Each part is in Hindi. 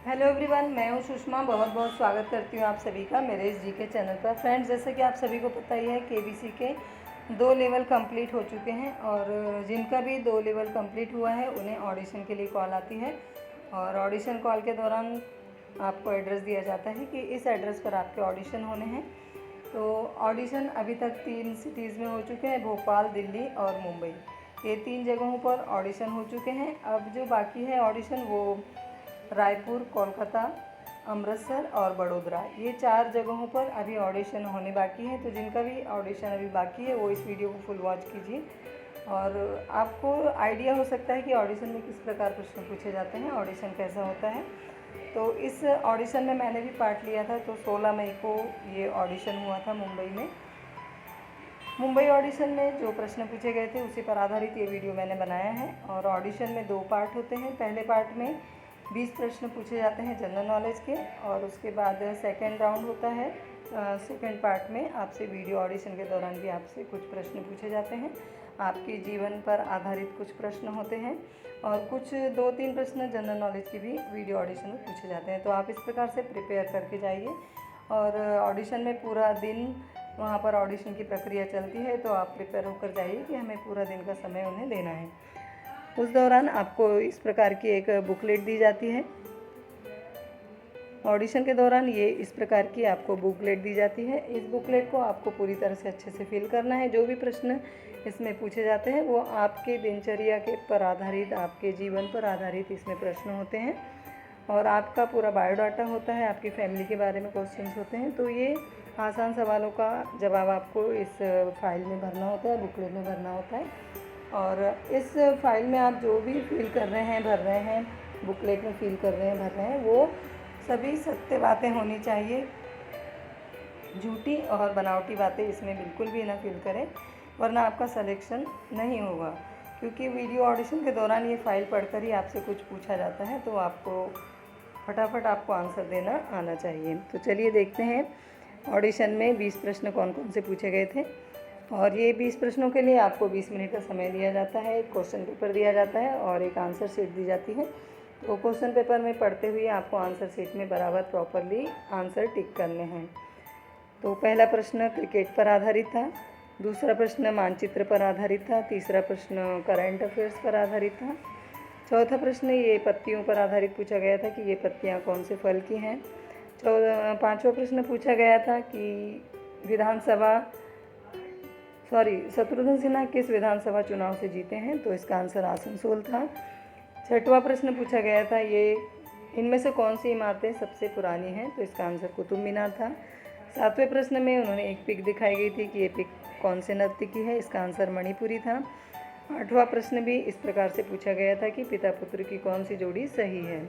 हेलो एवरीवन, मैं हूं सुषमा। बहुत बहुत स्वागत करती हूं आप सभी का मेरे इस जीके चैनल पर। फ्रेंड्स, जैसे कि आप सभी को पता ही है, केबीसी के 2 लेवल कंप्लीट हो चुके हैं और जिनका भी 2 लेवल कंप्लीट हुआ है उन्हें ऑडिशन के लिए कॉल आती है और ऑडिशन कॉल के दौरान आपको एड्रेस दिया जाता है कि इस एड्रेस पर आपके ऑडिशन होने हैं। तो ऑडिशन अभी तक 3 सिटीज़ में हो चुके हैं, भोपाल, दिल्ली और मुंबई। ये 3 जगहों पर ऑडिशन हो चुके हैं। अब जो बाकी है ऑडिशन वो रायपुर, कोलकाता, अमृतसर और बड़ोदरा, ये 4 जगहों पर अभी ऑडिशन होने बाकी है। तो जिनका भी ऑडिशन अभी बाकी है वो इस वीडियो को फुल वॉच कीजिए और आपको आइडिया हो सकता है कि ऑडिशन में किस प्रकार प्रश्न पूछे जाते हैं, ऑडिशन कैसा होता है। तो इस ऑडिशन में मैंने भी पार्ट लिया था। तो 16 मई को ये ऑडिशन हुआ था मुंबई में। मुंबई ऑडिशन में जो प्रश्न पूछे गए थे उसी पर आधारित ये वीडियो मैंने बनाया है। और ऑडिशन में 2 पार्ट होते हैं। पहले पार्ट में 20 प्रश्न पूछे जाते हैं जनरल नॉलेज के और उसके बाद सेकेंड राउंड होता है। सेकेंड पार्ट में आपसे वीडियो ऑडिशन के दौरान भी आपसे कुछ प्रश्न पूछे जाते हैं। आपके जीवन पर आधारित कुछ प्रश्न होते हैं और कुछ 2-3 प्रश्न जनरल नॉलेज की भी वीडियो ऑडिशन में पूछे जाते हैं। तो आप इस प्रकार से प्रिपेयर करके जाइए और ऑडिशन में पूरा दिन वहाँ पर ऑडिशन की प्रक्रिया चलती है। तो आप प्रिपेयर होकर जाइए कि हमें पूरा दिन का समय उन्हें देना है। उस दौरान आपको इस प्रकार की एक बुकलेट दी जाती है। ऑडिशन के दौरान ये इस प्रकार की आपको बुकलेट दी जाती है। इस बुकलेट को आपको पूरी तरह से अच्छे से फिल करना है। जो भी प्रश्न इसमें पूछे जाते हैं वो आपके दिनचर्या के पर आधारित, आपके जीवन पर आधारित इसमें प्रश्न होते हैं और आपका पूरा बायोडाटा होता है, आपकी फैमिली के बारे में क्वेश्चंस होते हैं। तो ये आसान सवालों का जवाब आपको इस फाइल में भरना होता है, बुकलेट में भरना होता है। और इस फाइल में आप जो भी फिल कर रहे हैं, भर रहे हैं, बुकलेट में फिल कर रहे हैं, भर रहे हैं, वो सभी सत्य बातें होनी चाहिए। झूठी और बनावटी बातें इसमें बिल्कुल भी ना फिल करें, वरना आपका सिलेक्शन नहीं होगा। क्योंकि वीडियो ऑडिशन के दौरान ये फाइल पढ़कर ही आपसे कुछ पूछा जाता है, तो आपको फटाफट आपको आंसर देना आना चाहिए। तो चलिए देखते हैं ऑडिशन में 20 प्रश्न कौन कौन से पूछे गए थे। और ये 20 प्रश्नों के लिए आपको 20 मिनट का समय दिया जाता है। एक क्वेश्चन पेपर दिया जाता है और एक आंसर शीट दी जाती है। तो क्वेश्चन पेपर में पढ़ते हुए आपको आंसर शीट में बराबर प्रॉपरली आंसर टिक करने हैं। तो पहला प्रश्न क्रिकेट पर आधारित था, दूसरा प्रश्न मानचित्र पर आधारित था, तीसरा प्रश्न करंट अफेयर्स पर आधारित था, चौथा प्रश्न ये पत्तियों पर आधारित पूछा गया था कि ये पत्तियाँ कौन से फल की हैं। पाँचवा प्रश्न पूछा गया था कि शत्रुघ्न सिन्हा किस विधानसभा चुनाव से जीते हैं। तो इसका आंसर आसनसोल था। छठवां प्रश्न पूछा गया था ये इनमें से कौन सी इमारतें सबसे पुरानी हैं। तो इसका आंसर कुतुब मीनार था। सातवें प्रश्न में उन्होंने एक पिक दिखाई गई थी कि ये पिक कौन से नृत्य की है। इसका आंसर मणिपुरी था। आठवां प्रश्न भी इस प्रकार से पूछा गया था कि पिता पुत्र की कौन सी जोड़ी सही है।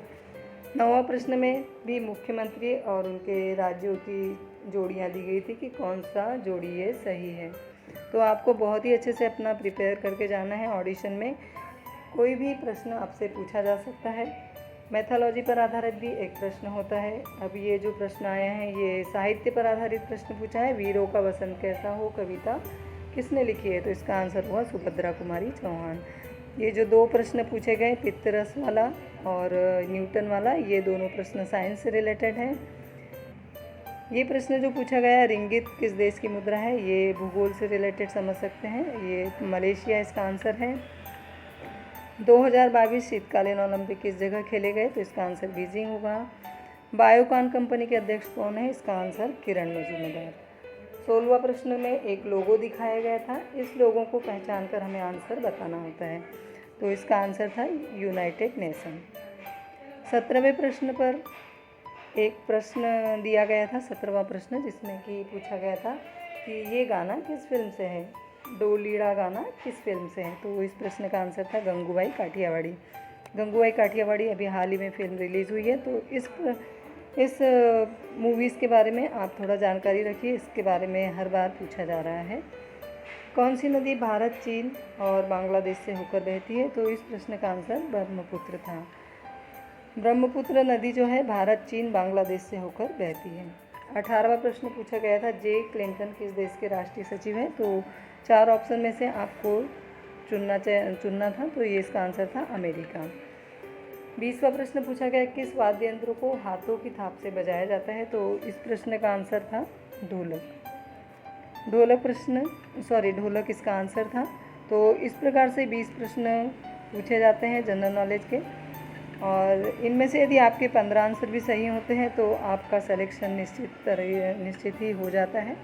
नौवां प्रश्न में भी मुख्यमंत्री और उनके राज्यों की जोड़ियां दी गई थी कि कौन सा जोड़ी ये सही है। तो आपको बहुत ही अच्छे से अपना प्रिपेयर करके जाना है। ऑडिशन में कोई भी प्रश्न आपसे पूछा जा सकता है। मैथोलॉजी पर आधारित भी एक प्रश्न होता है। अब ये जो प्रश्न आया है ये साहित्य पर आधारित प्रश्न पूछा है। वीरों का वसंत कैसा हो कविता किसने लिखी है। तो इसका आंसर हुआ सुभद्रा कुमारी चौहान। ये जो 2 प्रश्न पूछे गए, पितरस वाला और न्यूटन वाला, ये दोनों प्रश्न साइंस से रिलेटेड हैं। ये प्रश्न जो पूछा गया रिंगित किस देश की मुद्रा है, ये भूगोल से रिलेटेड समझ सकते हैं। ये मलेशिया इसका आंसर है। 2022 शीतकालीन ओलंपिक किस जगह खेले गए। तो इसका आंसर बीजिंग होगा। बायोकॉन कंपनी के अध्यक्ष कौन है। इसका आंसर किरण मजूमदार। 16वां प्रश्न में एक लोगो दिखाया गया था। इस लोगों को पहचान कर हमें आंसर बताना होता है। तो इसका आंसर था यूनाइटेड नेशन। 17वें प्रश्न पर एक प्रश्न दिया गया था, 17वां प्रश्न, जिसमें कि पूछा गया था कि ये गाना किस फिल्म से है। डोलीड़ा गाना किस फिल्म से है। तो इस प्रश्न का आंसर था गंगूबाई काठियावाड़ी। गंगूबाई काठियावाड़ी अभी हाल ही में फिल्म रिलीज़ हुई है। तो इस मूवीज़ के बारे में आप थोड़ा जानकारी रखिए। इसके बारे में हर बार पूछा जा रहा है। कौन सी नदी भारत, चीन और बांग्लादेश से होकर बहती है। तो इस प्रश्न का आंसर ब्रह्मपुत्र था। ब्रह्मपुत्र नदी जो है भारत, चीन, बांग्लादेश से होकर बहती है। 18वां प्रश्न पूछा गया था जे क्लिंटन किस देश के राष्ट्रीय सचिव हैं। तो 4 ऑप्शन में से आपको चुनना था। तो ये इसका आंसर था अमेरिका। 20वां प्रश्न पूछा गया, किस वाद्य यंत्र को हाथों की थाप से बजाया जाता है? तो इस प्रश्न का आंसर था ढोलक। ढोलक इसका आंसर था। तो इस प्रकार से 20 प्रश्न पूछे जाते हैं जनरल नॉलेज के, और इनमें से यदि आपके 15 आंसर भी सही होते हैं तो आपका सिलेक्शन निश्चित ही हो जाता है।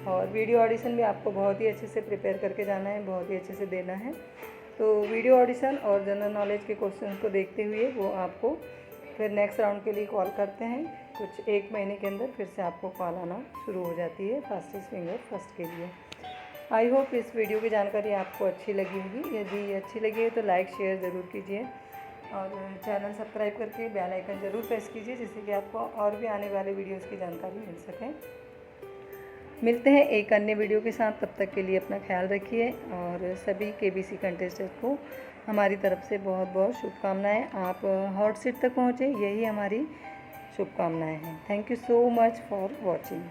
और वीडियो ऑडिशन भी आपको बहुत ही अच्छे से प्रिपेयर करके जाना है, बहुत ही अच्छे से देना है। तो वीडियो ऑडिशन और जनरल नॉलेज के क्वेश्चंस को देखते हुए वो आपको फिर नेक्स्ट राउंड के लिए कॉल करते हैं। कुछ 1 महीने के अंदर फिर से आपको कॉल आना शुरू हो जाती है फास्टेस्ट फिंगर फर्स्ट के लिए। आई होप इस वीडियो की जानकारी आपको अच्छी लगी होगी। यदि अच्छी लगी है तो लाइक शेयर ज़रूर कीजिए और चैनल सब्सक्राइब करके बेल आइकन ज़रूर प्रेस कीजिए, जिससे कि आपको और भी आने वाले वीडियोस की जानकारी मिल सके। मिलते हैं एक अन्य वीडियो के साथ, तब तक के लिए अपना ख्याल रखिए और सभी केबीसी कंटेस्टेंट को हमारी तरफ से बहुत बहुत शुभकामनाएं। आप हॉट सीट तक पहुँचे, यही हमारी शुभकामनाएं हैं। Thank you so much for watching.